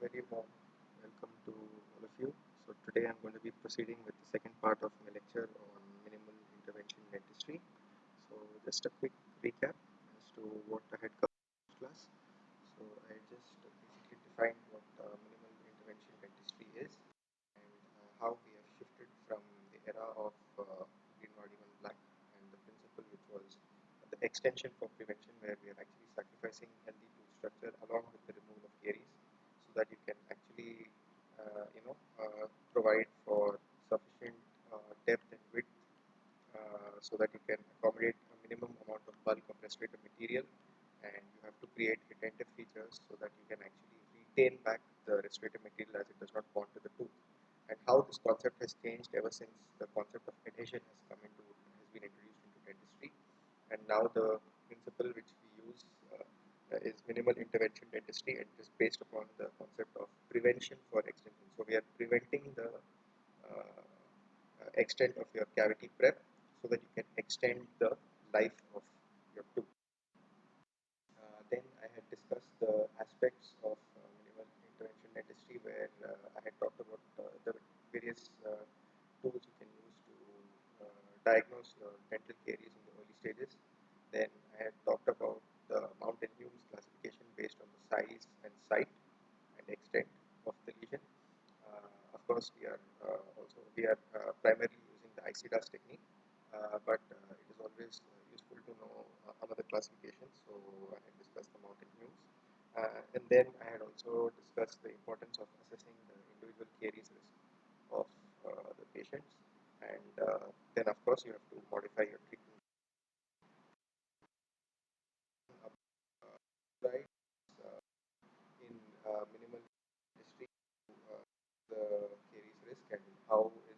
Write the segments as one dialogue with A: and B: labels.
A: very warm welcome to all of you. So today I'm going to be proceeding with the second part of my lecture on minimal intervention dentistry. So just a quick recap as to what I had covered in this class. So I just basically defined what minimal intervention dentistry is and how we have shifted from the era of green body one black and the principle which was the extension for prevention, where we are actually sacrificing healthy tooth structure along with the removal of caries so that you can actually provide for sufficient depth and width so that you can accommodate a minimum amount of bulk of restorative material, and you have to create retentive features so that you can actually retain back the restorative material as it does not bond to the tooth. And how this concept has changed ever since the concept of adhesion has been introduced into dentistry, and now the principle which we use is minimal intervention dentistry, and it is based upon the concept of prevention for extension. So we are preventing the extent of your cavity prep so that you can extend the life of your tooth. Then I had discussed the aspects of minimal intervention dentistry, where I had talked about the various tools you can use to diagnose your dental caries in the early stages. Then I had talked about the Mountain Humes classification based on the size and site and extent of the lesion. Of course, we are primarily using the ICDAS technique, but it is always useful to know another classification. So I had discussed the Mountain Humes, and then I had also discussed the importance of assessing the individual caries risk of the patients, and then of course you have to modify your treatment. Right, in minimal dentistry, uh, the caries risk and how it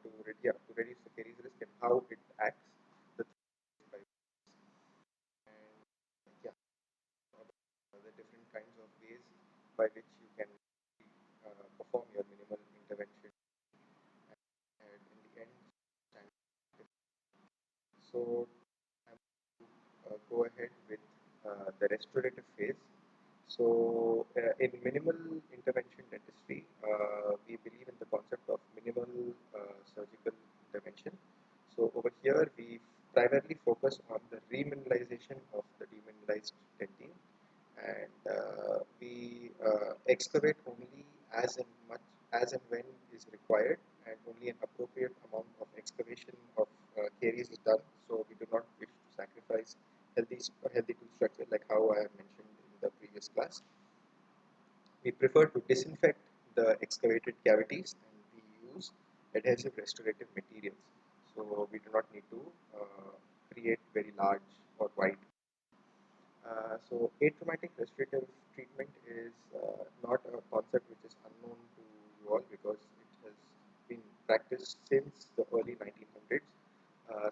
A: to reduce the caries risk and how it acts the by and yeah, the different kinds of ways by which you can perform your minimal intervention, and in the end so I'm go ahead with the restorative phase. So, in minimal intervention dentistry, we believe in the concept of minimal surgical intervention. So, over here, we primarily focus on the remineralization of the demineralized dentine, and we excavate only as and when is required, and only an appropriate amount of excavation of caries is done. So, we do not wish to sacrifice healthy tooth structure, like how I have mentioned in the previous class. We prefer to disinfect the excavated cavities, and we use adhesive restorative materials. So we do not need to create very large or wide. So atraumatic restorative treatment is not a concept which is unknown to you all, because it has been practiced since the early 1900s.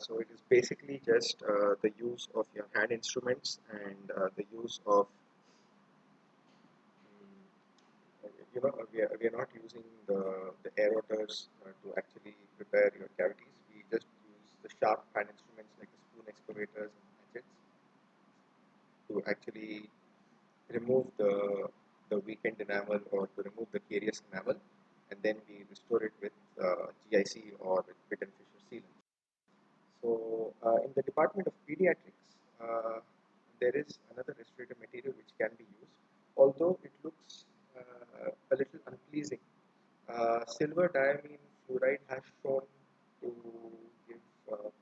A: So it is basically just the use of your hand instruments and the use of we are not using the aerators to actually prepare your cavities. We just use the sharp hand instruments like the spoon excavators and hatchets to actually remove the weakened enamel, or to remove the carious enamel, and then we restore it with GIC or with bit and fissure sealant. So in the department of pediatrics, there is another restorative material which can be used, although it looks a little unpleasing. Silver diamine fluoride has shown to give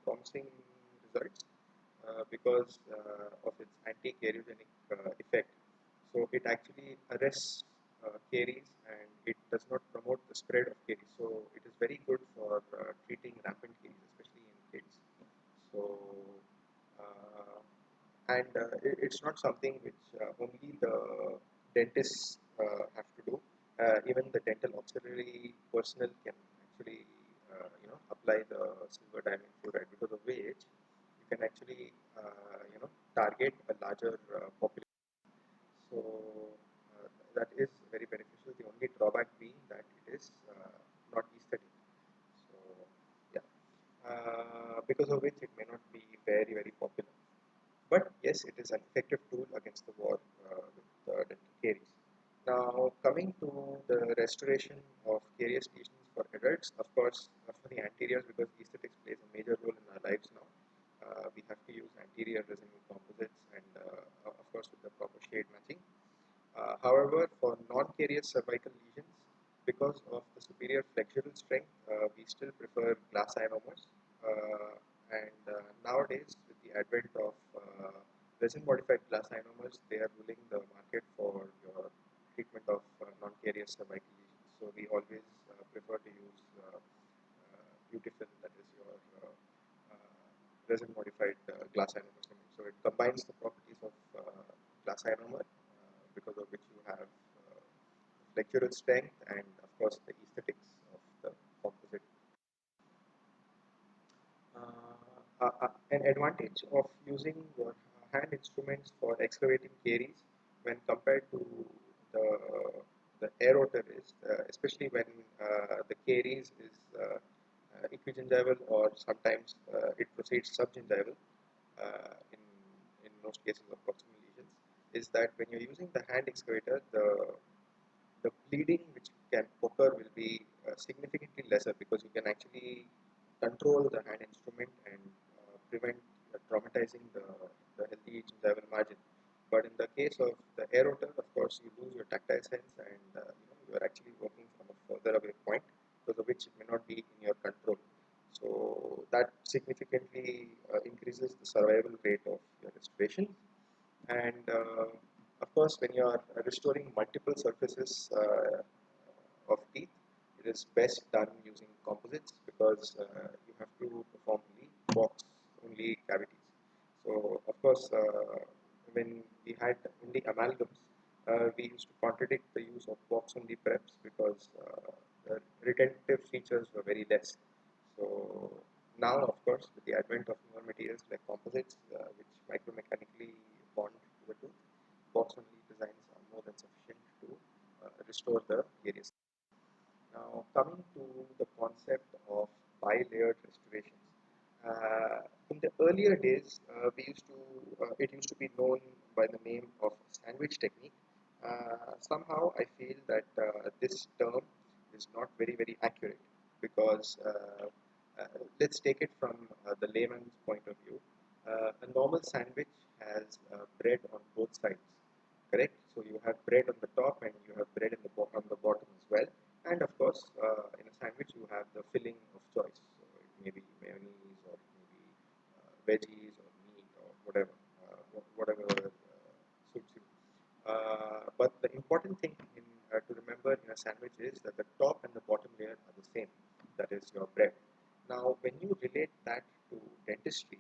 A: promising results because of its anti-cariogenic effect. So it actually arrests caries, and it does not promote the spread of caries. So it is very good for treating rampant caries, especially in kids. So and it's not something which only the dentists have to do. Even the dental auxiliary personnel can actually apply the silver diamine fluoride, because of which you can actually target a larger population. So that is very beneficial. The only drawback being that it is not aesthetic. So yeah, because of which it may not be very popular. But yes, it is an effective tool against the war with dental caries. Coming to the restoration of carious lesions for adults, of course, for the anteriors, because aesthetics plays a major role in our lives now, we have to use anterior resin composites and, of course, with the proper shade matching. However, for non-carious cervical lesions, because of the superior flexural strength, we still prefer glass ionomers. And nowadays, with the advent of resin-modified glass ionomers, they are ruling the market for your treatment of non-carious cervical lesions. So we always prefer to use beautiful, that is your resin-modified glass ionomer cement. So it combines the properties of glass ionomer, because of which you have flexural strength and, of course, the aesthetics of the composite. An advantage of using your hand instruments for excavating caries when compared to the the aerotor is, especially when the caries is equigingival, or sometimes it proceeds subgingival, in most cases of proximal lesions, is that when you're using the hand excavator, the bleeding which can occur will be significantly lesser, because you can actually control the hand instrument and prevent traumatizing the healthy gingival margin. But in the case of the aerotor, of course, you lose your tactile sense, and you are actually working from a further away point, because of which it may not be in your control. So that significantly increases the survival rate of your restoration. And of course, when you are restoring multiple surfaces of teeth, it is best done using composites, because you have to perform only box only cavities. So of course, when we had only amalgams, we used to contradict the use of box only preps, because the retentive features were very less. So now, of course, with the advent of newer materials like composites, which micromechanically bond to the tooth, box only designs are more than sufficient to restore the caries. Now, coming to the concept of bilayered restorations. In the earlier days, it used to be known by the name of sandwich technique. Somehow, I feel that this term is not very accurate, because let's take it from the layman's point of view. A normal sandwich has bread on both sides, correct? So you have bread on the top and you have bread on the bottom as well. And of course, in a sandwich you have the filling of choice. So it may be mayonnaise, or maybe veggies or meat, or whatever, whatever suits you. But the important thing to remember in a sandwich is that the top and the bottom layer are the same. That is your bread. Now, when you relate that to dentistry,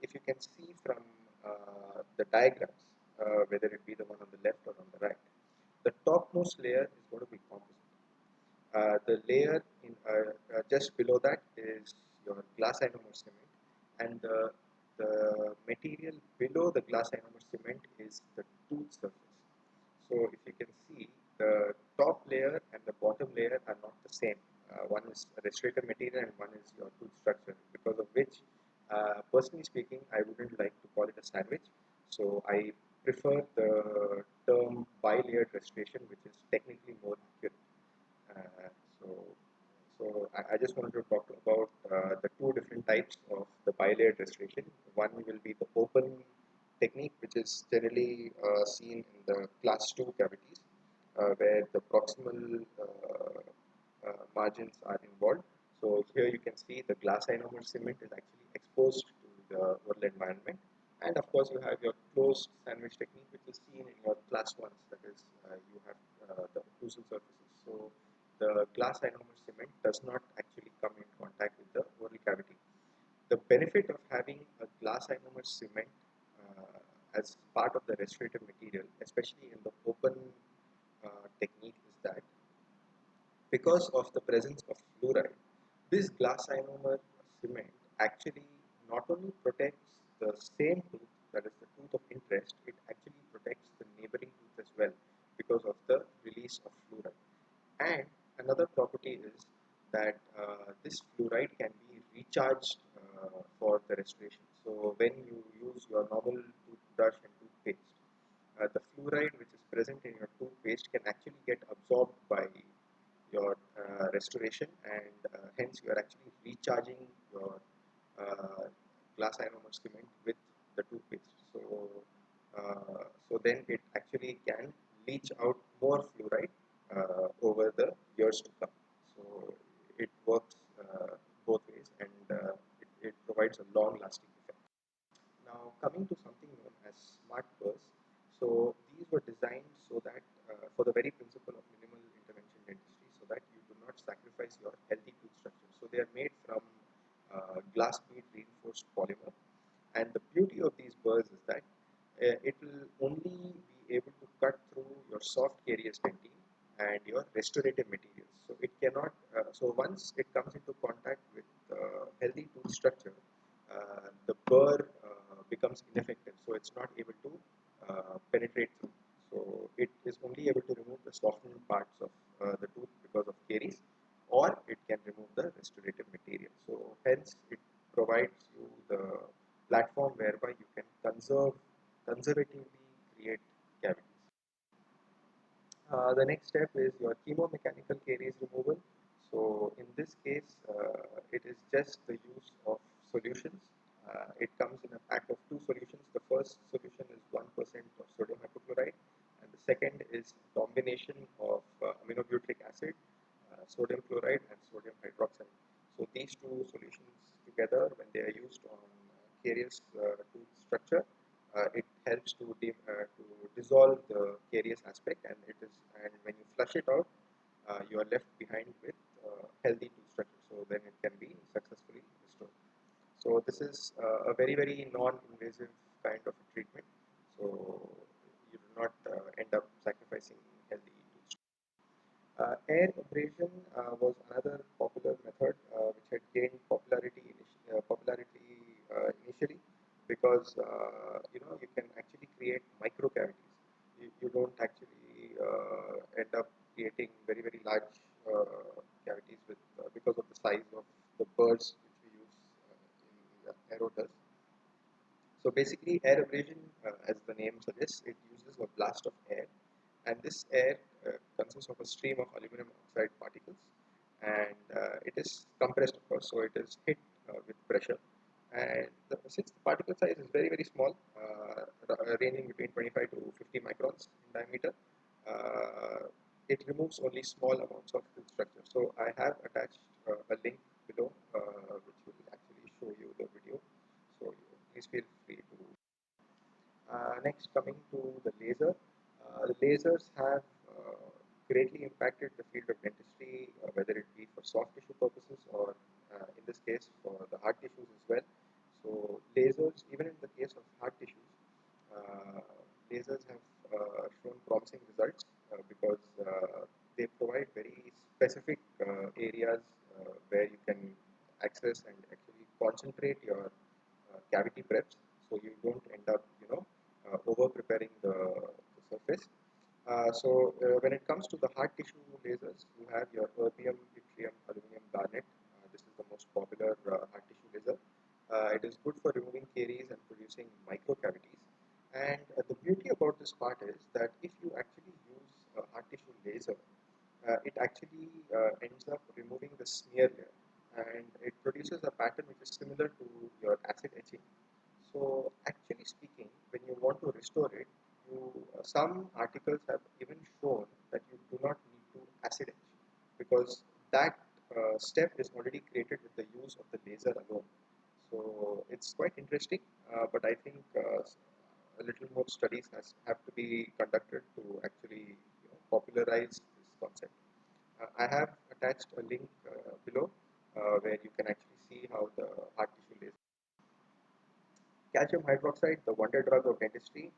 A: if you can see from the diagrams, whether it be the one on the left or on the right, the topmost layer is going to be composite. The layer just below that is your glass ionomer cement, and the material below the glass ionomer cement is the tooth surface. So if you can see, the top layer and the bottom layer are not the same. One is a restorative material and one is your tooth structure, because of which, personally speaking, I wouldn't like to call it a sandwich. So I prefer the term bilayered restoration, which is technically more accurate. Uh, so, so I just wanted to talk about the two different types of the bilayered restoration. One will be the open technique, which is generally seen in the class 2 cavities, where the proximal margins are involved. So here you can see the glass ionomer cement is actually exposed to the oral environment. And of course, you have your closed sandwich technique, which is seen in your class 1s, that is, you have the occlusal surfaces. So the glass ionomer cement does not actually come in contact with the oral cavity. The benefit of having a glass ionomer cement as part of the restorative material, especially in the open technique, is that because of the presence of fluoride, this glass ionomer cement actually not only protects the same tooth, that is the tooth of interest, it actually protects the neighboring tooth as well, because of the release of fluoride. And another property is that this fluoride can be recharged for the restoration. So when you use your normal toothbrush and toothpaste, the fluoride fluoride which is present in your toothpaste can actually get absorbed by your restoration, and hence you are actually recharging your uh, glass ionomer cement with the toothpaste. So then it actually can leach out more fluoride over the years to come. So it works both ways, and it provides a long lasting effect. Now, coming to something known as smart burs. So these were designed so that for the very principle of minimal intervention dentistry, so that you do not sacrifice your healthy tooth structure. So they are made from glass bead reinforced polymer, and the beauty of these burs is that it will only be able to cut through your soft caries dentine and your restorative materials. So it cannot. So once it comes into contact with healthy tooth structure, the burr becomes ineffective. So it's not able to penetrate through. So it is only able to remove the softened parts of the tooth because of caries, or it can remove the restorative material. So hence it provides you the platform whereby you can conservatively create cavities. The next step is your chemomechanical caries removal. So in this case, it is just the use of solutions. It comes in a pack of two solutions. The first solution is 1% of sodium hypochlorite, and the second is combination of aminobutyric acid, sodium chloride, and sodium hydroxide. So these two solutions together, when they are used on caries tooth structure, it helps to dissolve the caries aspect, and when you flush it out, you are left behind with healthy tooth structure. So then it can be successfully restored. So this is a very non-invasive kind of a treatment. So you do not end up sacrificing healthy tooth structure. Air abrasion was another popular method which had gained popularity initially because you can actually create micro cavities. You don't actually end up creating very large cavities because of the size of the burrs which we use in the aero does. So basically, air abrasion, as the name suggests, it uses a blast of air, and this air consists of a stream of aluminum oxide particles, and it is compressed, of course, so it is hit with pressure. And since the particle size is very small, ranging between 25 to 50 microns in diameter, uh, it removes only small amounts of tooth structure. So I have attached a link below, which will actually show you the video. So please feel free to. Next, coming to the laser. The lasers have greatly impacted the field of dentistry, whether it be for soft tissue purposes or, in this case, for the hard tissues as well. So, lasers, even in the case of hard tissues, uh, lasers have shown promising results because they provide very specific areas where you can access and actually concentrate your cavity preps, so you don't end up over preparing the surface. When it comes to the hard tissue lasers, you have your erbium, yttrium, aluminum, garnet. This is the most popular hard tissue laser. It is good for removing caries and producing micro cavities. And the beauty about this part is that if you actually use a hard tissue laser, it actually ends up removing the smear layer, and it produces a pattern which is similar to your acid etching. So actually speaking, when you want to restore it, some articles have even shown that you do not need to acid etch because that step is already created with the use of the laser alone. So it's quite interesting, but I think a little more studies have to be conducted to actually popularize this concept. I have attached a link below where you can actually see how the hard tissue laser. Calcium hydroxide, the wonder drug of dentistry,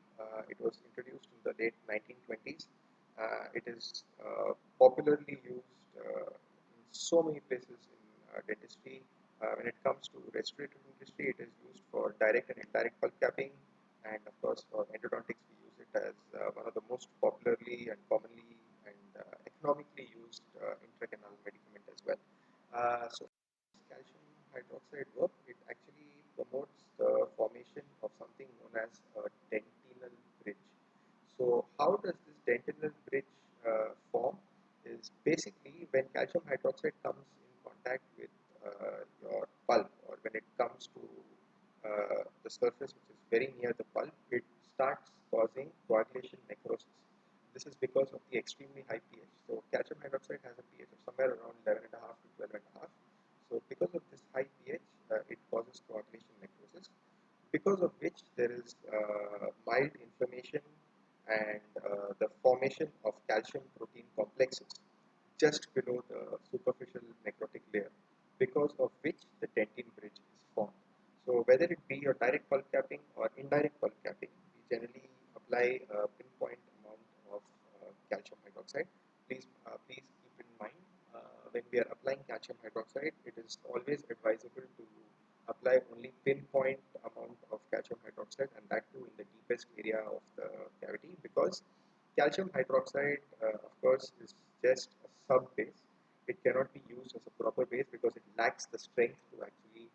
A: it was introduced in the late 1920s. It is popularly used in so many places in dentistry. When it comes to restorative dentistry, it is used for direct and indirect pulp capping, and of course for endodontics, we use it as one of the most popularly and commonly and economically used intracanal medicament as well. So calcium hydroxide work, it actually promotes the formation of something known as a dentinal bridge. So how dentinal bridge form is basically when calcium hydroxide comes in contact with your pulp, or when it comes to the surface which is very near the pulp, it starts causing coagulation necrosis. This is because of the extremely high pH. So calcium hydroxide has a pH of somewhere around 11.5 to 12.5. So because of this high pH, it causes coagulation necrosis, because of which there is mild inflammation and the formation of calcium protein complexes just below the superficial necrotic layer, because of which the dentine bridge is formed. So whether it be your direct pulp capping or indirect pulp capping, we generally apply a pinpoint amount of calcium hydroxide. Please keep in mind, when we are applying calcium hydroxide, it is always advisable to apply only pinpoint amount of calcium hydroxide, and that too in the deepest area of the cavity, because calcium hydroxide, of course, is just a sub base. It cannot be used as a proper base because it lacks the strength to actually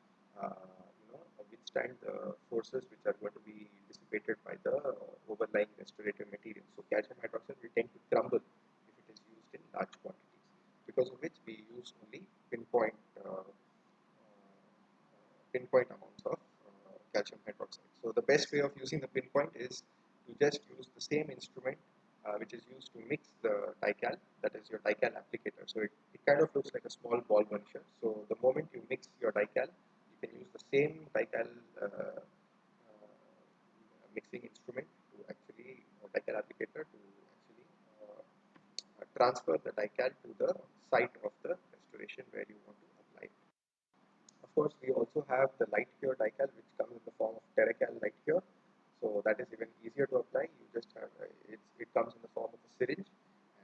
A: withstand the forces which are going to be dissipated by the overlying restorative material. So calcium hydroxide will tend to crumble if it is used in large quantities, because of which we use only pinpoint amounts of calcium hydroxide. So the best way of using the pinpoint is to just use the same instrument which is used to mix the dical, that is your dical applicator. So it kind of looks like a small ball puncture. So the moment you mix your dical, you can use the same dical mixing instrument to actually, dical applicator to actually transfer the dical to the site of the restoration where you want to apply it. Of course, we also have the light cure dical, which comes in the form of Terracal light cure. So that is even easier to apply. You just have it comes in the form of a syringe,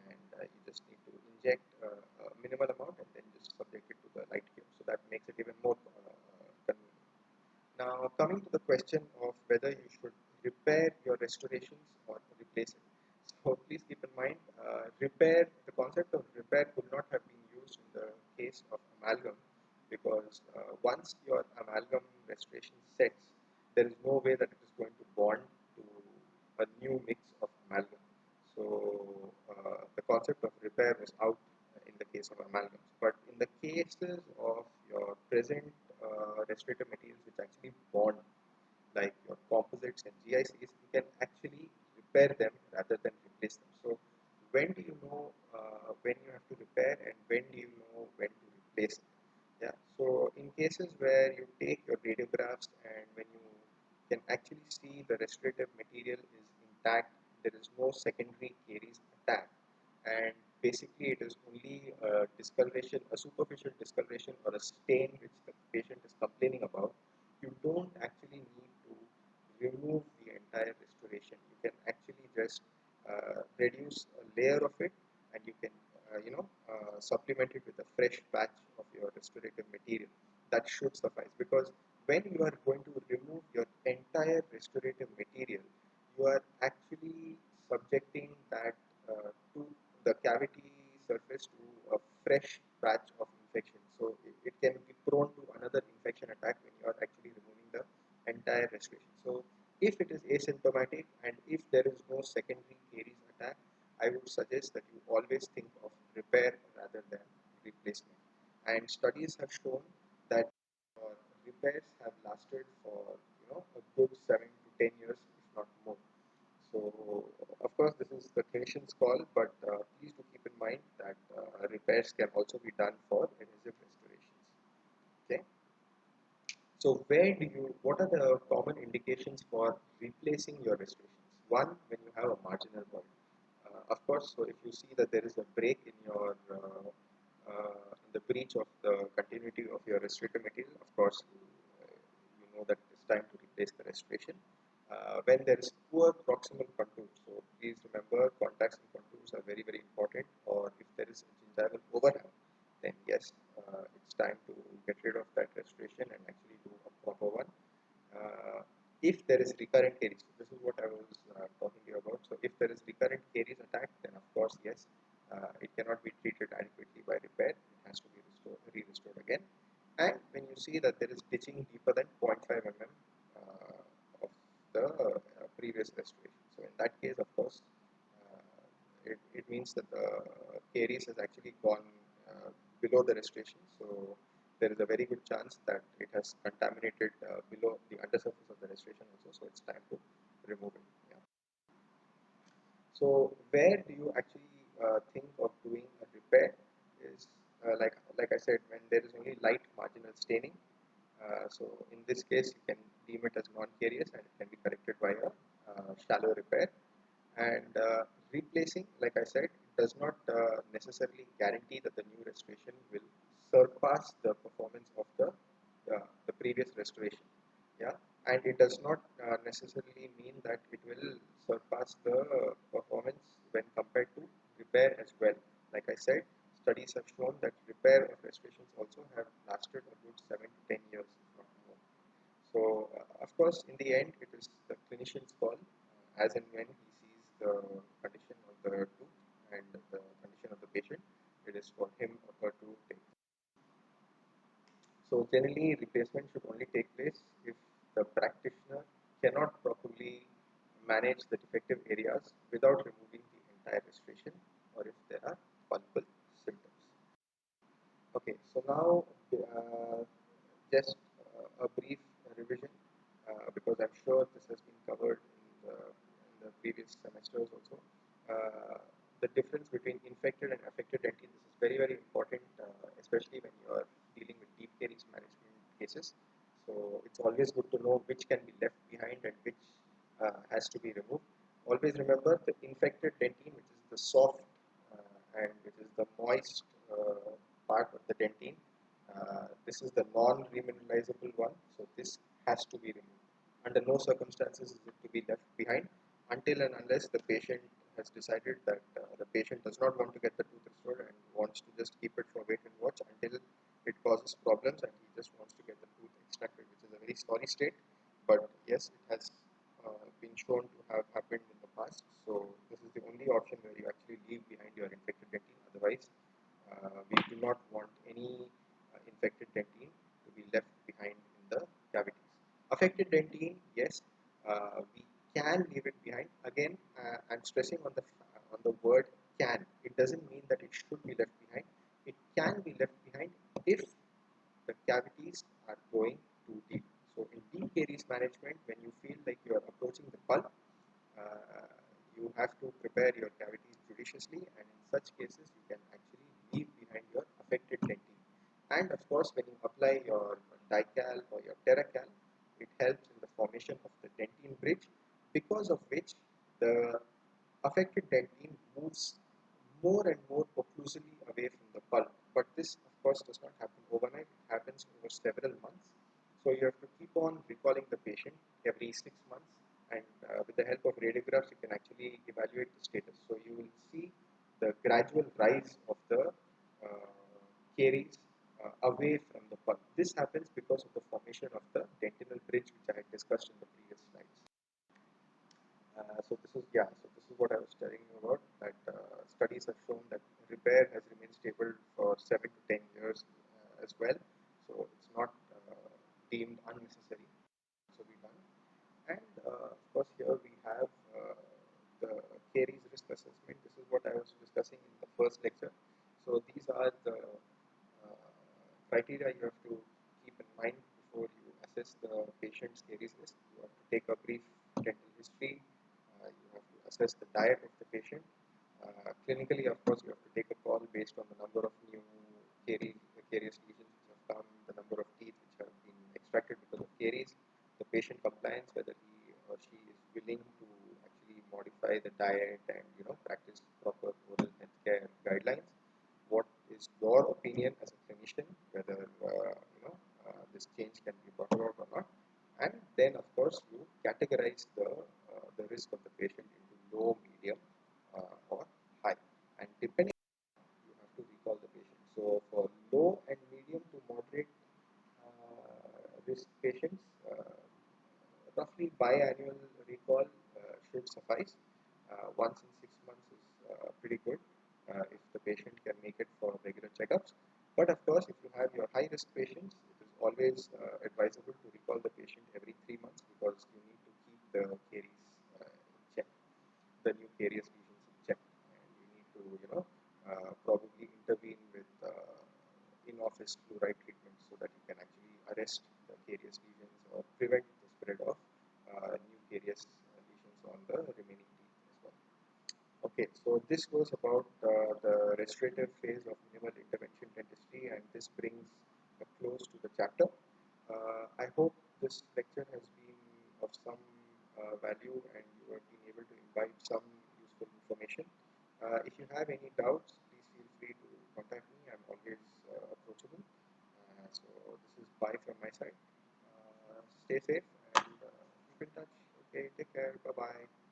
A: and you just need to inject a minimal amount and then just subject it to the light cure. So that makes it even more convenient. Now, coming to the question of whether you should repair your restorations or replace it. So please keep in mind, the concept of repair could not have been used in the case of amalgam, because once your amalgam restoration sets, there is no way that it is going to bond to a new mix of amalgam. So the concept of repair was out in the case of amalgams. But in the cases of your present restorative materials which actually bond, like your composites and GICs, you can actually repair them rather than replace them. So when do you know when you have to repair, and when do you know when to replace it? Yeah. So in cases where you take your radiographs and when you can actually see the restorative material is intact, there is no secondary caries attack, and basically it is only a discoloration, a superficial discoloration or a stain which the patient is complaining about, you don't actually need to remove the entire restoration. You can actually just reduce a layer of it, and you can supplement it with a fresh batch of your restorative material. That should suffice, because when you are going to remove your entire restorative material, you are actually subjecting that to the cavity surface to a fresh batch of infection. So it can be prone to another infection attack when you are actually removing the entire restoration. So if it is asymptomatic and if there is no secondary caries attack, I would suggest that you always think of repair rather than replacement. And studies have shown that repairs have lasted for a good 7 to 10 years, if not more. So of course this is the clinician's call, but please do keep in mind that repairs can also be done for adhesive restorations. Okay. So what are the common indications for replacing your restorations? One, when you have a marginal void. Of course, so if you see that there is a break in the breach of the continuity of your restorative material, of course, you know that it's time to replace the restoration. When there is poor proximal contour, so please remember contacts and contours are very, very important, or if there is a gingival overhang, then yes, it's time to get rid of that restoration and actually do a proper one. Uh, if there is recurrent caries, so this is what I was talking to you about. So if there is recurrent caries attack, then of course yes, it cannot be treated adequately by repair. It has to be re-restored again. And when you see that there is pitching deeper than 0.5 mm of the previous restoration, so in that case, of course, it means that the caries has actually gone below the restoration. So there is a very good chance that it has contaminated below the undersurface of the restoration also. So it's time to remove it. Yeah. So where do you actually think of doing a repair? Is like I said, when there is only light marginal staining. So in this case, you can deem it as non-carious and it can be corrected by a shallow repair. And replacing, like I said, does not necessarily guarantee that the new restoration will surpass the performance of the previous restoration. Yeah, and it does not necessarily mean that it will surpass the performance when compared to repair as well. Like I said, studies have shown that repair of restorations also have lasted a good 7 to 10 years, if not more. So, of course, in the end, it is the clinician's call, as and when he sees the condition of the tooth and the condition of the patient. It is for him or her to take. So, generally, replacement should only take place if the practitioner cannot properly manage the defective areas without removing the entire restoration, or if there are multiple symptoms. Okay, so now just a brief revision because I'm sure this has been covered in the previous semesters also. The difference between infected and affected dentine, this is very, very important, especially when you are dealing with deep caries management cases. So it's always good to know which can be left behind and which has to be removed. Always remember the infected dentine, which is the soft and which is the moist part of the dentine. This is the non-remineralizable one, so this has to be removed. Under no circumstances is it to be left behind until and unless the patient has decided that the patient does not want to get the tooth restored and wants to just keep it for wait and watch until it causes problems and he just wants to get the tooth extracted, which is a very sorry state. But yes, it has been shown to have happened in the past. So this is the only option where you actually leave behind your infected dentine. Otherwise, we do not want any infected dentine to be left behind in the cavities. Affected dentine, yes, we can leave it behind. Again, I'm stressing on the word can. It doesn't mean that it should be left behind. It can be left behind if the cavities are going too deep. So in deep caries management, when you feel like you are approaching the pulp, uh, you have to prepare your cavities judiciously, and in such cases, you can actually leave behind your affected dentine. And of course, when you apply your dical or your terracal, it helps in the formation of the dentine bridge, because of which the affected dentine moves more and more occlusally away from the pulp. But this, of course, does not happen overnight. It happens over several months. So you have to keep on recalling the patient every 6 months, and with the help of radiographs, you can actually evaluate the status. So you will see the gradual rise of the caries away from the pulp. This happens because of the formation of the dentinal bridge, which I had discussed in the previous slides. So this is what I was telling you about. That studies have shown that repair has remained stable for 7 to 10 years as well. So it's not deemed unnecessary to be done. And of course, here we have the caries risk assessment. This is what I was discussing in the first lecture. So these are the criteria you have to keep in mind before you assess the patient's caries risk. You have to take a brief dental history. You have to assess the diet of the patient. Clinically, of course, you have to take a call based on the number of new carious lesions which have come, the number of teeth which have been extracted because of caries, the patient compliance, whether he or she is willing to actually modify the diet and practice proper oral health care guidelines. What is your opinion as a clinician, whether this change can be brought about or not? And then, of course, you categorize the risk of the patient into low, medium, or high, and depending, you have to recall the patient. So for low and medium to moderate risk patients, roughly biannual recall should suffice. Once in 6 months is pretty good if the patient can make it for regular checkups. But of course, if you have your high risk patients, it is always advisable to recall the patient every 3 months because you need to keep the caries in check, the new carious lesions in check, and this fluoride treatment so that you can actually arrest the carious lesions or prevent the spread of new carious lesions on the remaining teeth as well. Okay, so this was about the restorative phase of minimal intervention dentistry, and this brings a close to the chapter. I hope this lecture has been of some value and you have been able to imbibe some useful information. If you have any doubts, please feel free to contact me. I'm always approachable. So this is bye from my side. Stay safe and keep in touch. Okay, take care. Bye bye.